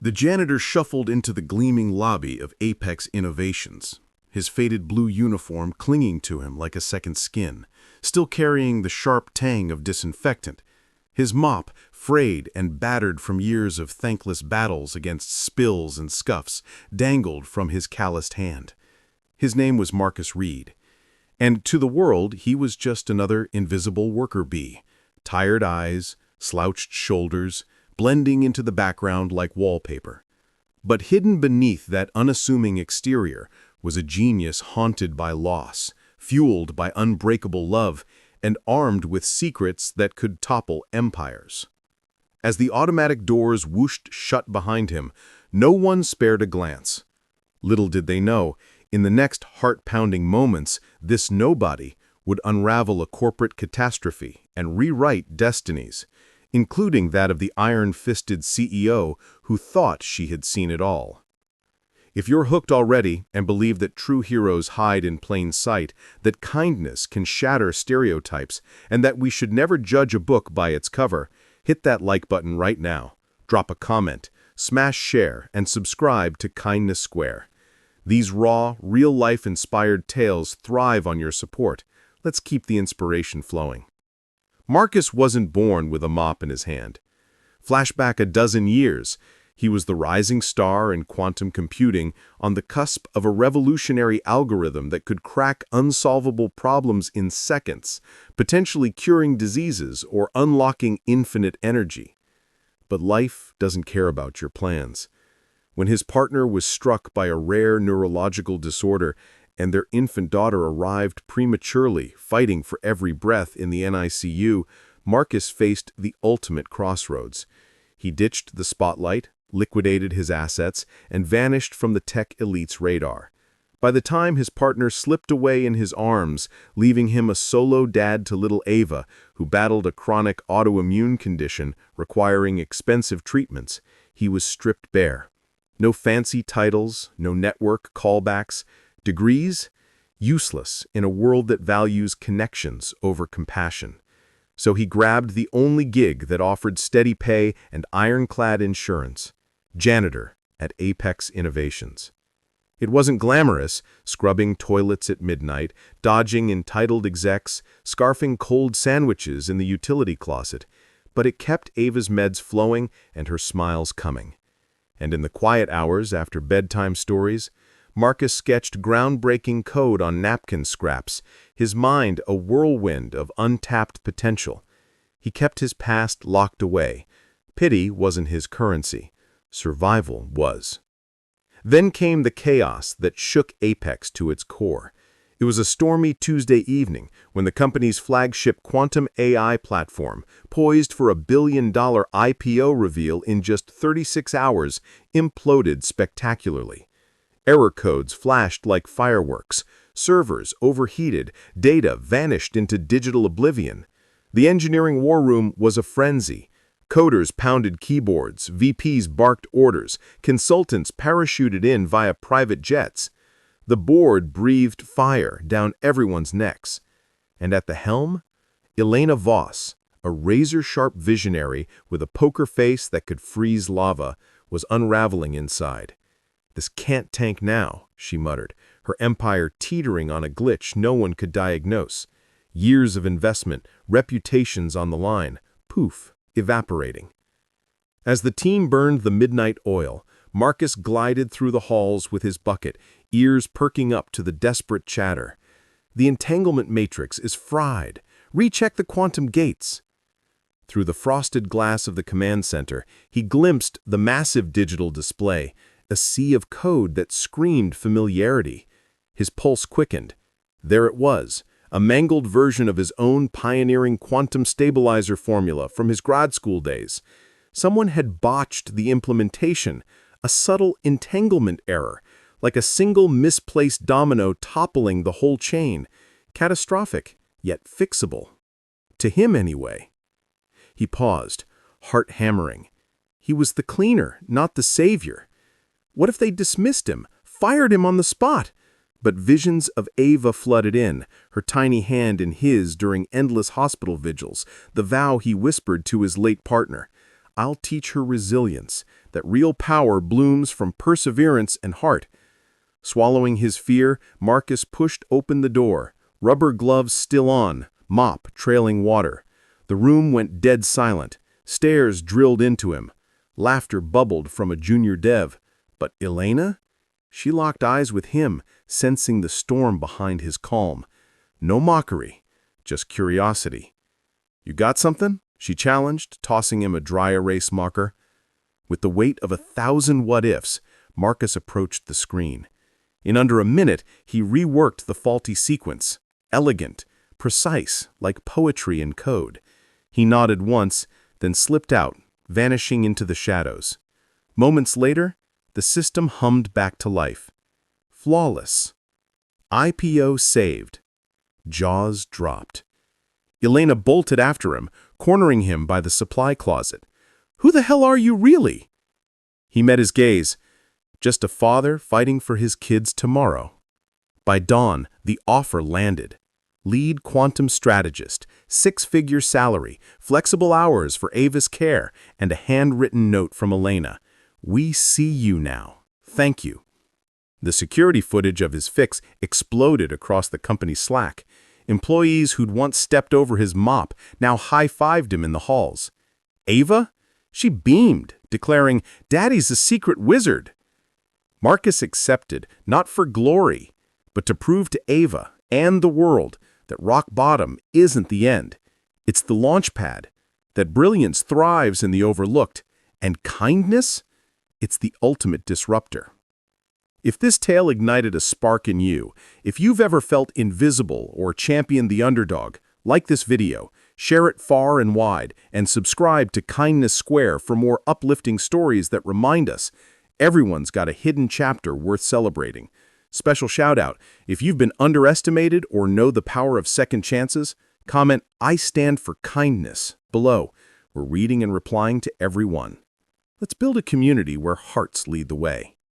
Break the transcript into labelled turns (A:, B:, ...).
A: The janitor shuffled into the gleaming lobby of Apex Innovations, his faded blue uniform clinging to him like a second skin, still carrying the sharp tang of disinfectant. His mop, frayed and battered from years of thankless battles against spills and scuffs, dangled from his calloused hand. His name was Marcus Reed, and to the world he was just another invisible worker bee. Tired eyes, slouched shoulders, blending into the background like wallpaper. But hidden beneath that unassuming exterior was a genius haunted by loss, fueled by unbreakable love, and armed with secrets that could topple empires. As the automatic doors whooshed shut behind him, no one spared a glance. Little did they know, in the next heart-pounding moments, this nobody would unravel a corporate catastrophe and rewrite destinies, including that of the iron-fisted CEO who thought she had seen it all. If you're hooked already and believe that true heroes hide in plain sight, that kindness can shatter stereotypes, and that we should never judge a book by its cover, hit that like button right now, drop a comment, smash share, and subscribe to Kindness Square. These raw, real-life inspired tales thrive on your support. Let's keep the inspiration flowing. Marcus wasn't born with a mop in his hand. Flashback a dozen years, he was the rising star in quantum computing on the cusp of a revolutionary algorithm that could crack unsolvable problems in seconds, potentially curing diseases or unlocking infinite energy. But life doesn't care about your plans. When his partner was struck by a rare neurological disorder and their infant daughter arrived prematurely, fighting for every breath in the NICU, Marcus faced the ultimate crossroads. He ditched the spotlight, liquidated his assets, and vanished from the tech elite's radar. By the time his partner slipped away in his arms, leaving him a solo dad to little Ava, who battled a chronic autoimmune condition requiring expensive treatments, he was stripped bare. No fancy titles, no network callbacks, degrees? Useless in a world that values connections over compassion. So he grabbed the only gig that offered steady pay and ironclad insurance. Janitor at Apex Innovations. It wasn't glamorous, scrubbing toilets at midnight, dodging entitled execs, scarfing cold sandwiches in the utility closet, but it kept Ava's meds flowing and her smiles coming. And in the quiet hours after bedtime stories, Marcus sketched groundbreaking code on napkin scraps, his mind a whirlwind of untapped potential. He kept his past locked away. Pity wasn't his currency. Survival was. Then came the chaos that shook Apex to its core. It was a stormy Tuesday evening when the company's flagship quantum AI platform, poised for $1 billion IPO reveal in just 36 hours, imploded spectacularly. Error codes flashed like fireworks, servers overheated, data vanished into digital oblivion. The engineering war room was a frenzy. Coders pounded keyboards, VPs barked orders, consultants parachuted in via private jets. The board breathed fire down everyone's necks. And at the helm, Elena Voss, a razor-sharp visionary with a poker face that could freeze lava, was unraveling inside. "This can't tank now," she muttered, her empire teetering on a glitch no one could diagnose. Years of investment, reputations on the line, poof, evaporating. As the team burned the midnight oil, Marcus glided through the halls with his bucket, ears perking up to the desperate chatter. "The entanglement matrix is fried. Recheck the quantum gates." Through the frosted glass of the command center, he glimpsed the massive digital display, a sea of code that screamed familiarity. His pulse quickened. There it was, a mangled version of his own pioneering quantum stabilizer formula from his grad school days. Someone had botched the implementation, a subtle entanglement error, like a single misplaced domino toppling the whole chain. Catastrophic, yet fixable. To him, anyway. He paused, heart hammering. He was the cleaner, not the savior. What if they dismissed him, fired him on the spot? But visions of Ava flooded in, her tiny hand in his during endless hospital vigils, the vow he whispered to his late partner. "I'll teach her resilience, that real power blooms from perseverance and heart. Swallowing his fear, Marcus pushed open the door, rubber gloves still on, mop trailing water. The room went dead silent. Stares drilled into him. Laughter bubbled from a junior dev. But Elena? She locked eyes with him, sensing the storm behind his calm. No mockery, just curiosity. "You got something?" she challenged, tossing him a dry erase marker. With the weight of 1,000 what-ifs, Marcus approached the screen. In under a minute, he reworked the faulty sequence. Elegant, precise, like poetry in code. He nodded once, then slipped out, vanishing into the shadows. Moments later, the system hummed back to life. Flawless. IPO saved. Jaws dropped. Elena bolted after him, cornering him by the supply closet. "Who the hell are you really?" He met his gaze. Just a father fighting for his kids tomorrow. By dawn, the offer landed. Lead quantum strategist, 6-figure salary, flexible hours for Ava's care, and a handwritten note from Elena. "We see you now. Thank you." The security footage of his fix exploded across the company's Slack. Employees who'd once stepped over his mop now high-fived him in the halls. Ava? She beamed, declaring, "Daddy's a secret wizard." Marcus accepted, not for glory, but to prove to Ava and the world that rock bottom isn't the end. It's the launch pad, that brilliance thrives in the overlooked, and kindness, it's the ultimate disruptor. If this tale ignited a spark in you, if you've ever felt invisible or championed the underdog, like this video, share it far and wide, and subscribe to Kindness Square for more uplifting stories that remind us everyone's got a hidden chapter worth celebrating. Special shout out, if you've been underestimated or know the power of second chances, comment "I stand for kindness" below. We're reading and replying to everyone. Let's build a community where hearts lead the way.